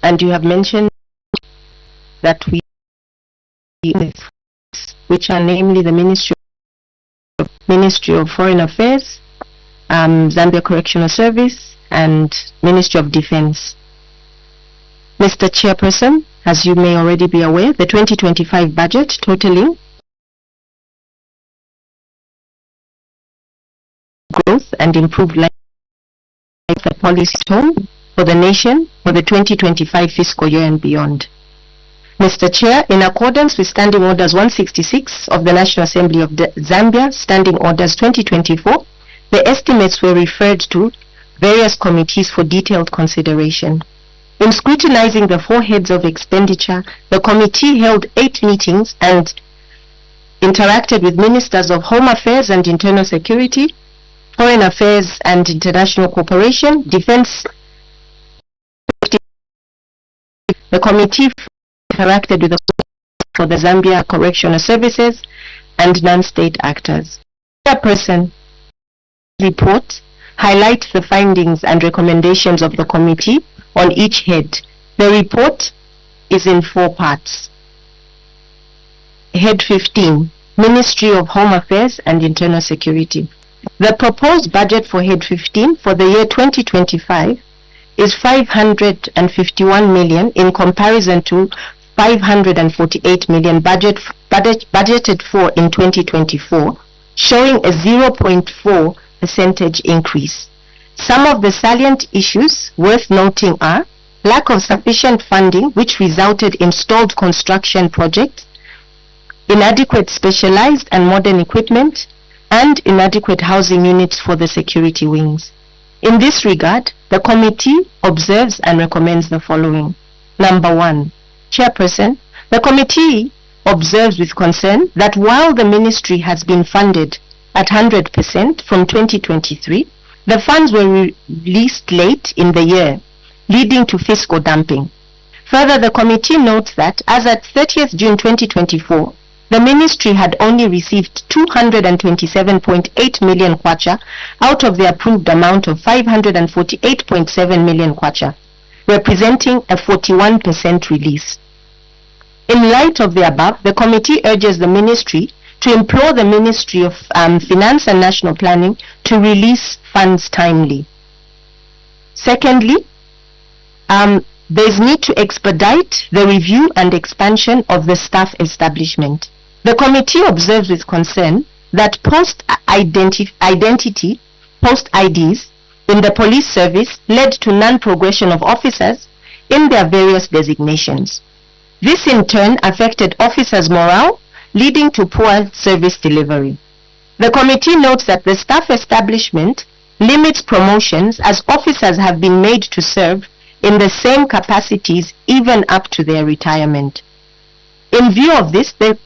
and you have mentioned that we, which are namely the Ministry of Foreign Affairs, Zambia Correctional Service, and Ministry of Defense. Mr. Chairperson, as you may already be aware, the 2025 budget totaling growth and improved life policy tone for the nation for the 2025 fiscal year and beyond. Mr. Chair, in accordance with Standing Orders 166 of the National Assembly of Zambia, Standing Orders 2024, the estimates were referred to various committees for detailed consideration. In scrutinizing the 4 heads of expenditure, the committee held 8 meetings and interacted with Ministers of Home Affairs and Internal Security, Foreign Affairs and International Cooperation, Defense. The committee interacted with for the Zambia Correctional Services and non-state actors. Chairperson report highlight the findings and recommendations of the committee on each head. The report is in 4 parts. Head 15, Ministry of Home Affairs and Internal Security. The proposed budget for Head 15 for the year 2025 is 551 million in comparison to 548 million budgeted for in 2024, showing a 0.4% increase. Some of the salient issues worth noting are lack of sufficient funding, which resulted in stalled construction projects, inadequate specialized and modern equipment, and inadequate housing units for the security wings. In this regard, the committee observes and recommends the following. Number 1. Chairperson, the committee observes with concern that while the ministry has been funded at 100% from 2023, the funds were released late in the year, leading to fiscal dumping. Further, the committee notes that as at 30th June 2024, the ministry had only received 227.8 million kwacha out of the approved amount of 548.7 million kwacha, representing a 41% release. In light of the above, the committee urges the ministry to implore the Ministry of Finance and National Planning to release funds timely. Secondly, there is need to expedite the review and expansion of the staff establishment. The committee observes with concern that post-IDs in the police service led to non-progression of officers in their various designations. This in turn affected officers' morale, leading to poor service delivery. The committee notes that the staff establishment limits promotions as officers have been made to serve in the same capacities even up to their retirement. In view of this, the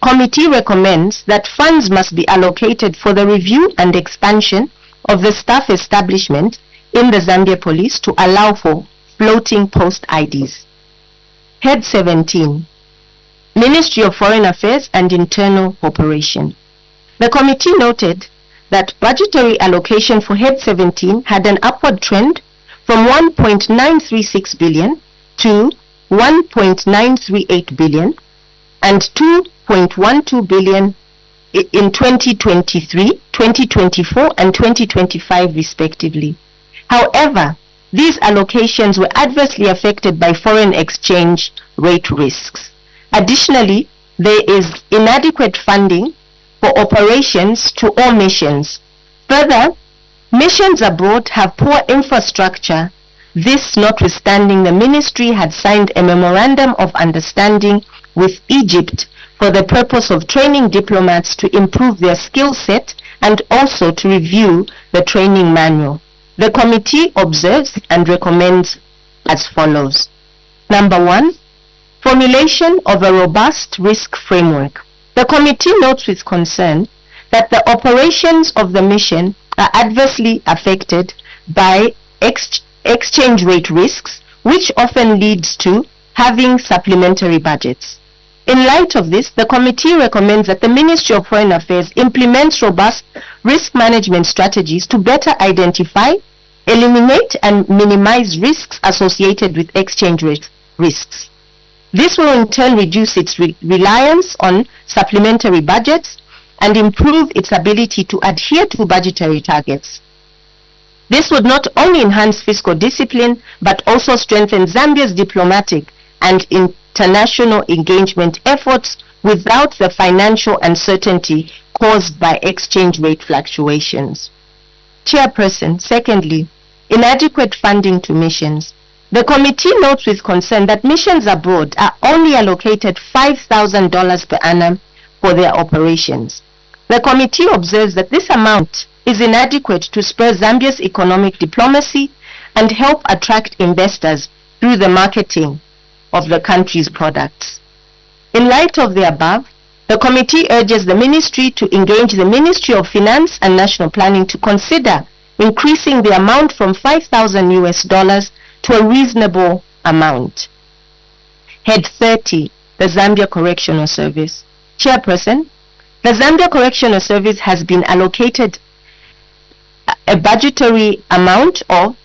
committee recommends that funds must be allocated for the review and expansion of the staff establishment in the Zambia Police to allow for floating post-IDs. Head 17, Ministry of Foreign Affairs and Internal Cooperation. The committee noted that budgetary allocation for Head 17 had an upward trend from 1.936 billion to 1.938 billion and 2.12 billion in 2023, 2024 and 2025 respectively. However, these allocations were adversely affected by foreign exchange rate risks. Additionally, there is inadequate funding for operations to all missions. Further, missions abroad have poor infrastructure. This notwithstanding, the ministry had signed a memorandum of understanding with Egypt for the purpose of training diplomats to improve their skill set and also to review the training manual. The committee observes and recommends as follows. Number 1, formulation of a robust risk framework. The committee notes with concern that the operations of the mission are adversely affected by exchange rate risks, which often leads to having supplementary budgets. In light of this, the committee recommends that the Ministry of Foreign Affairs implements robust risk management strategies to better identify, eliminate and minimize risks associated with exchange rate risks. This will in turn reduce its reliance on supplementary budgets and improve its ability to adhere to budgetary targets. This would not only enhance fiscal discipline, but also strengthen Zambia's diplomatic and international engagement efforts without the financial uncertainty caused by exchange rate fluctuations. Chairperson, secondly, inadequate funding to missions. The committee notes with concern that missions abroad are only allocated $5,000 per annum for their operations. The committee observes that this amount is inadequate to spur Zambia's economic diplomacy and help attract investors through the marketing of the country's products. In light of the above, the committee urges the ministry to engage the Ministry of Finance and National Planning to consider increasing the amount from $5,000 to a reasonable amount. Head 30, the Zambia Correctional Service. Chairperson, the Zambia Correctional Service has been allocated a budgetary amount of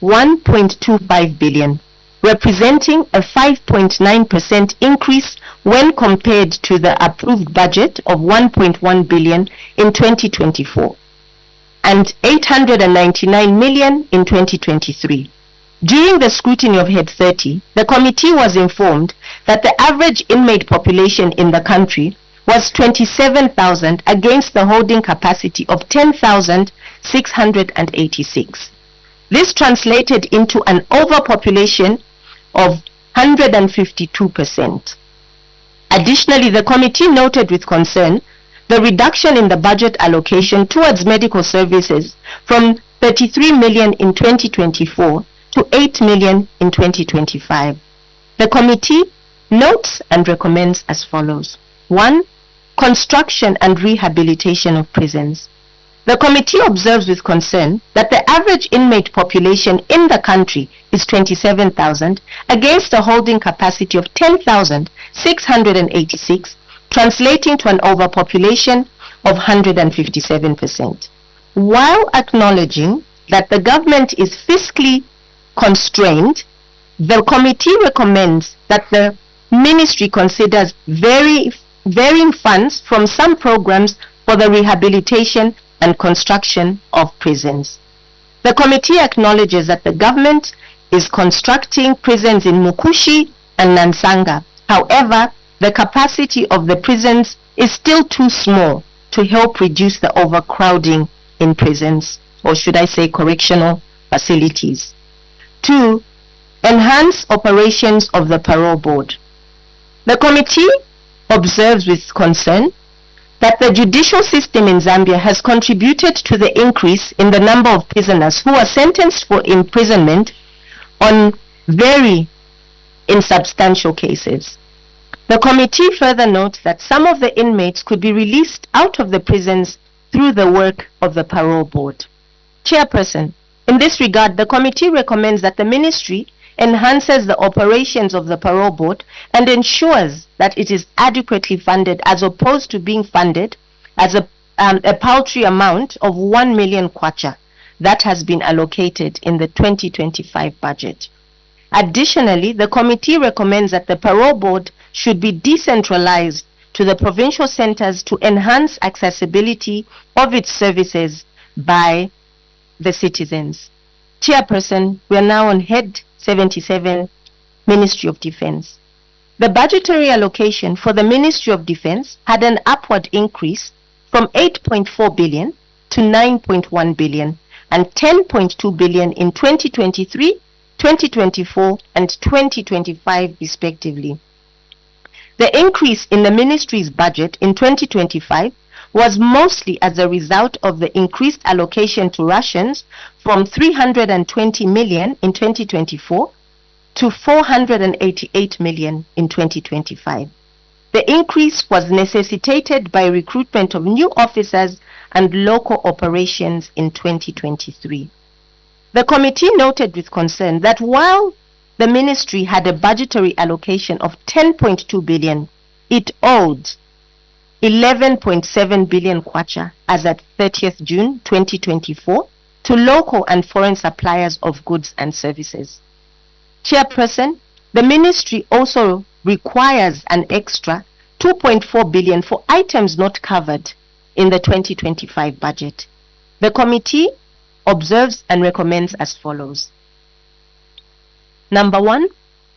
1.25 billion, representing a 5.9% increase when compared to the approved budget of 1.1 billion in 2024 and 899 million in 2023. During the scrutiny of Head 30, the committee was informed that the average inmate population in the country was 27,000 against the holding capacity of 10,686. This translated into an overpopulation of 152%. Additionally, the committee noted with concern the reduction in the budget allocation towards medical services from 33 million in 2024 to 8 million in 2025. The committee notes and recommends as follows. 1. Construction and rehabilitation of prisons. The committee observes with concern that the average inmate population in the country is 27,000 against a holding capacity of 10,686, translating to an overpopulation of 157%. While acknowledging that the government is fiscally constrained, the committee recommends that the ministry considers varying funds from some programs for the rehabilitation and construction of prisons. The committee acknowledges that the government is constructing prisons in Mukushi and Nansanga. However, the capacity of the prisons is still too small to help reduce the overcrowding in prisons, or should I say correctional facilities. 2. Enhance operations of the parole board. The committee observes with concern that the judicial system in Zambia has contributed to the increase in the number of prisoners who are sentenced for imprisonment on very insubstantial cases. The committee further notes that some of the inmates could be released out of the prisons through the work of the parole board. Chairperson, in this regard, the committee recommends that the ministry enhances the operations of the parole board and ensures that it is adequately funded, as opposed to being funded as a paltry amount of 1 million kwacha that has been allocated in the 2025 budget. Additionally, the committee recommends that the parole board should be decentralized to the provincial centers to enhance accessibility of its services by the citizens. Chairperson, we are now on Head 77, Ministry of Defense. The budgetary allocation for the Ministry of Defense had an upward increase from 8.4 billion to 9.1 billion and 10.2 billion in 2023, 2024 and 2025 respectively. The increase in the ministry's budget in 2025 was mostly as a result of the increased allocation to rations from 320 million in 2024 to 488 million in 2025. The increase was necessitated by recruitment of new officers and local operations in 2023. The committee noted with concern that while the ministry had a budgetary allocation of 10.2 billion, it owed 11.7 billion kwacha as at 30th June 2024 to local and foreign suppliers of goods and services. Chairperson, the ministry also requires an extra 2.4 billion for items not covered in the 2025 budget. The committee observes and recommends as follows. Number 1,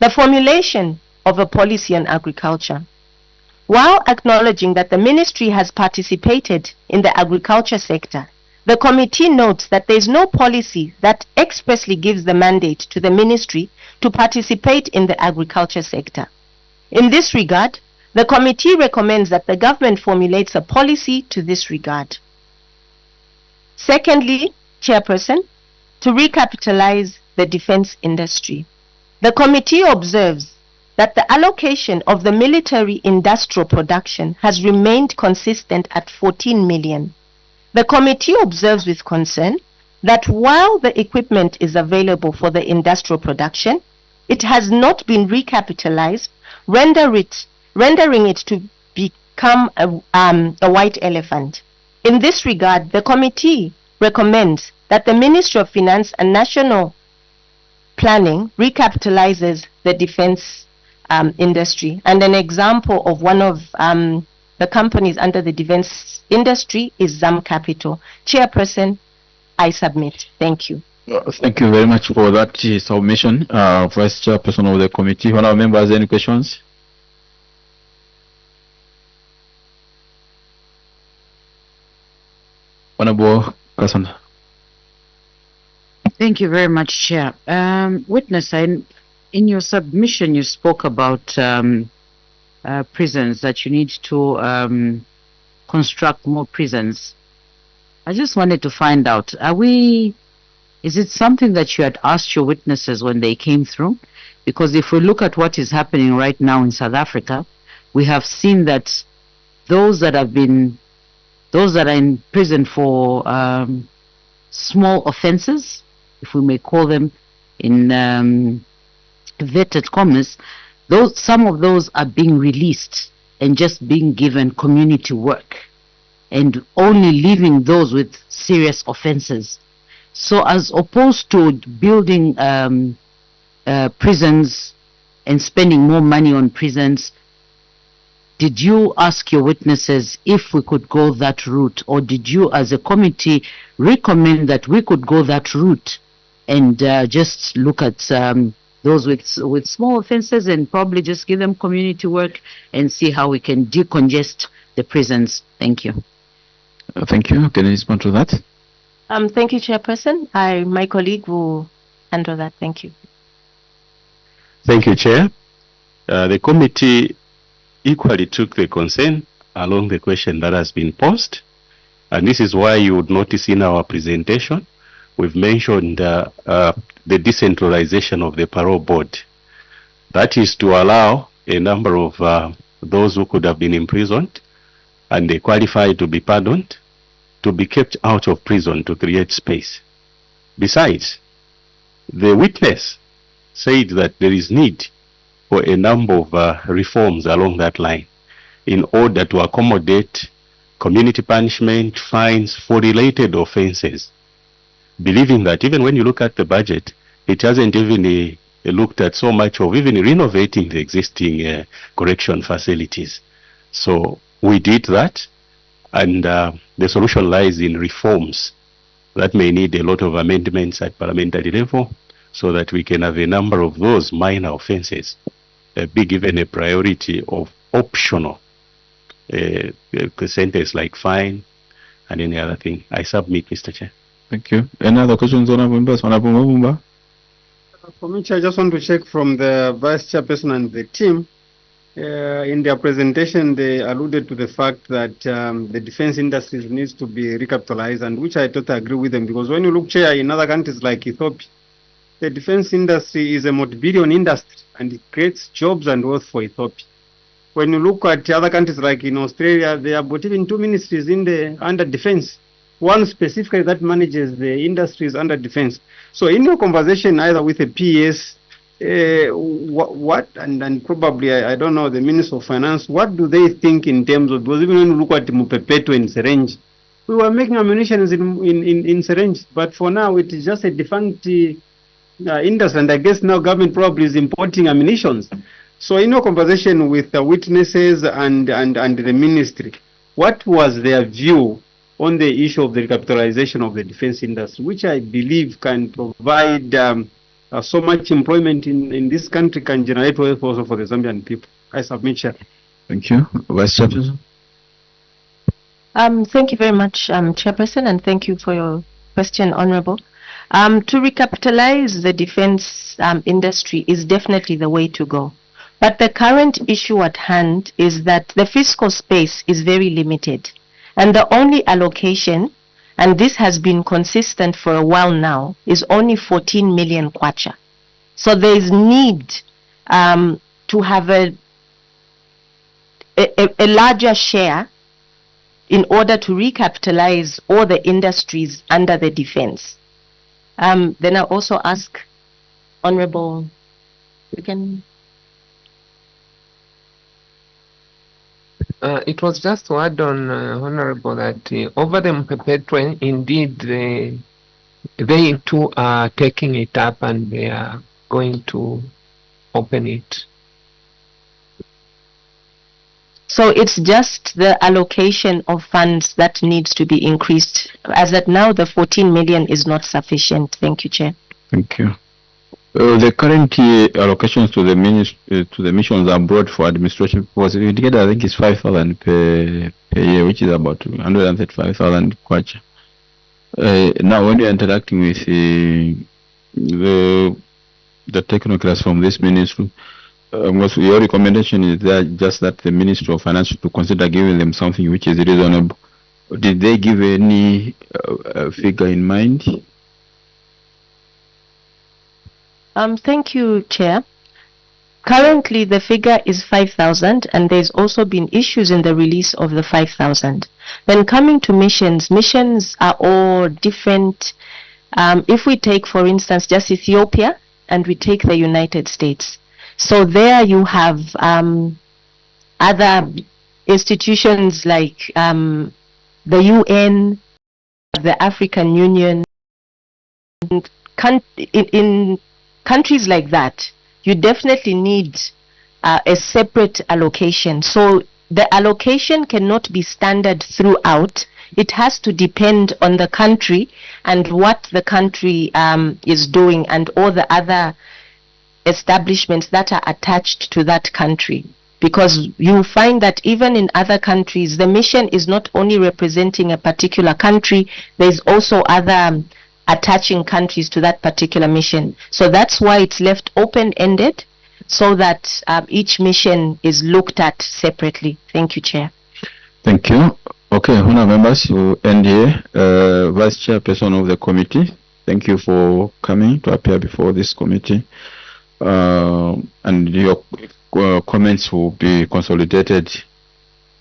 the formulation of a policy on agriculture. While acknowledging that the ministry has participated in the agriculture sector, the committee notes that there is no policy that expressly gives the mandate to the ministry to participate in the agriculture sector. In this regard, the committee recommends that the government formulates a policy to this regard. Secondly, Chairperson, to recapitalize the defense industry. The committee observes that the allocation of the military industrial production has remained consistent at 14 million. The committee observes with concern that while the equipment is available for the industrial production, it has not been recapitalized, rendering it to become a white elephant. In this regard, the committee recommends that the Ministry of Finance and National Planning recapitalizes the defense industry. And an example of one of the companies under the defense industry is Zam Capital. Chairperson, I submit. Thank you. Thank you very much for that submission, Vice Chairperson of the committee. Honourable members, any questions? Honourable Person. Thank you very much, Chair. Witness, in your submission, you spoke about prisons, that you need to construct more prisons. I just wanted to find out, is it something that you had asked your witnesses when they came through? Because if we look at what is happening right now in South Africa, we have seen that those that are in prison for small offenses, if we may call them in inverted commas, some of those are being released and just being given community work, and only leaving those with serious offenses. So as opposed to building prisons and spending more money on prisons, did you ask your witnesses if we could go that route, or did you as a committee recommend that we could go that route and just look at those with small offenses and probably just give them community work and see how we can decongest the prisons? Thank you. Thank you. Can you respond to that? Thank you, Chairperson. My colleague will handle that. Thank you. Thank you, Chair. The committee equally took the concern along the question that has been posed, and this is why you would notice in our presentation we've mentioned the decentralization of the parole board. That is to allow a number of those who could have been imprisoned and they qualified to be pardoned to be kept out of prison to create space. Besides, the witness said that there is need for a number of reforms along that line in order to accommodate community punishment, fines for related offenses, believing that even when you look at the budget, it hasn't even looked at so much of even renovating the existing correction facilities. So we did that, and the solution lies in reforms that may need a lot of amendments at parliamentary level so that we can have a number of those minor offenses be given a priority of optional sentence like fine and any other thing. I submit, Mr. Chair. Thank you. Any other questions, Honourable members? Honourable Mabumba? For me, Chair, I just want to check from the Vice Chairperson and the team. In their presentation, they alluded to the fact that the defense industries needs to be recapitalized, and which I totally agree with them, because when you look, Chair, in other countries like Ethiopia, the defense industry is a multi-billion industry and it creates jobs and wealth for Ethiopia. When you look at other countries like in Australia, they have got even 2 ministries under defense. One specifically that manages the industries under defense. So in your conversation either with the PS, what and probably I don't know, the Minister of Finance, what do they think in terms of, because even when you look at Mupepeto and Serenji, we were making ammunition in syringes, but for now it is just a defunct industry, and I guess now government probably is importing ammunitions. So in your conversation with the witnesses and the ministry, what was their view on the issue of the recapitalization of the defense industry, which I believe can provide so much employment in this country, can generate wealth also for the Zambian people? I submit, Chair. Thank you. Vice Chairperson. Thank you very much, Chairperson, and thank you for your question, Honorable. To recapitalize the defense industry is definitely the way to go. But the current issue at hand is that the fiscal space is very limited. And the only allocation, and this has been consistent for a while now, is only 14 million kwacha. So there is need to have a larger share in order to recapitalize all the industries under the defense. Then I'll also ask Honorable, you can... It was just to add on, Honorable, that over the Mpepetwe, indeed, they too are taking it up and they are going to open it. So it's just the allocation of funds that needs to be increased. As at now, the 14 million is not sufficient. Thank you, Chair. Thank you. The current allocations to the missions abroad for administration was indicated, I think, is 5,000 per year, which is about 135,000 kwacha. Now, when you're interacting with the technocrats from this ministry, your recommendation is that just that the Ministry of Finance to consider giving them something which is reasonable. Did they give any figure in mind? Thank you, Chair. Currently, the figure is 5,000, and there's also been issues in the release of the 5,000. Then coming to missions, missions are all different. If we take, for instance, just Ethiopia, and we take the United States. So there you have other institutions like the UN, the African Union. In countries like that, you definitely need a separate allocation. So the allocation cannot be standard throughout. It has to depend on the country and what the country is doing and all the other establishments that are attached to that country. Because you find that even in other countries, the mission is not only representing a particular country, there's also other attaching countries to that particular mission. So that's why it's left open-ended, so that each mission is looked at separately. Thank you, Chair. Thank you. Okay, honourable members, you end here. Vice Chairperson of the committee, thank you for coming to appear before this committee. And your comments will be consolidated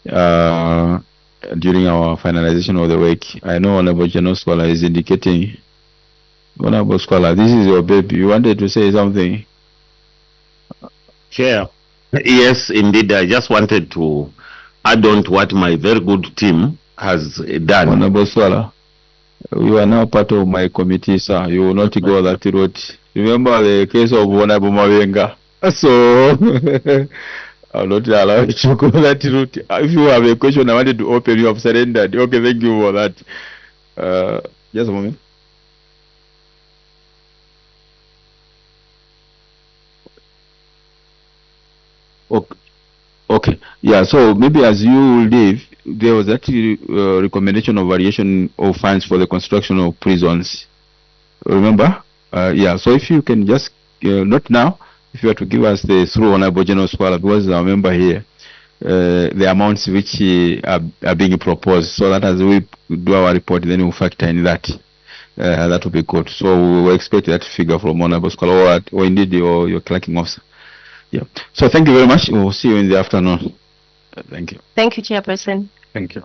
during our finalization of the work. I know Honorable General Scholar is indicating. Honorable Scholar, this is your baby. You wanted to say something? Chair, yes, indeed. I just wanted to add on to what my very good team has done. Honorable Scholar, you are now part of my committee, sir. You will not go that route. Remember the case of Honorable Mawenga. So, I will not allow you to go that route. If you have a question, I wanted to open, you have surrendered. Okay, thank you for that. Just a moment. Okay. Yeah, so maybe as you leave, there was actually recommendation of variation of funds for the construction of prisons. Remember? Yeah, so if you can just, not now, if you are to give us the through Honorable General Scholar, because our member here, the amounts which are being proposed, so that as we do our report, then we'll factor in that. That will be good. So we will expect that figure from Honorable Scholar or indeed your clerking officer. Yeah. So thank you very much. We'll see you in the afternoon. Thank you. Thank you, Chairperson. Thank you.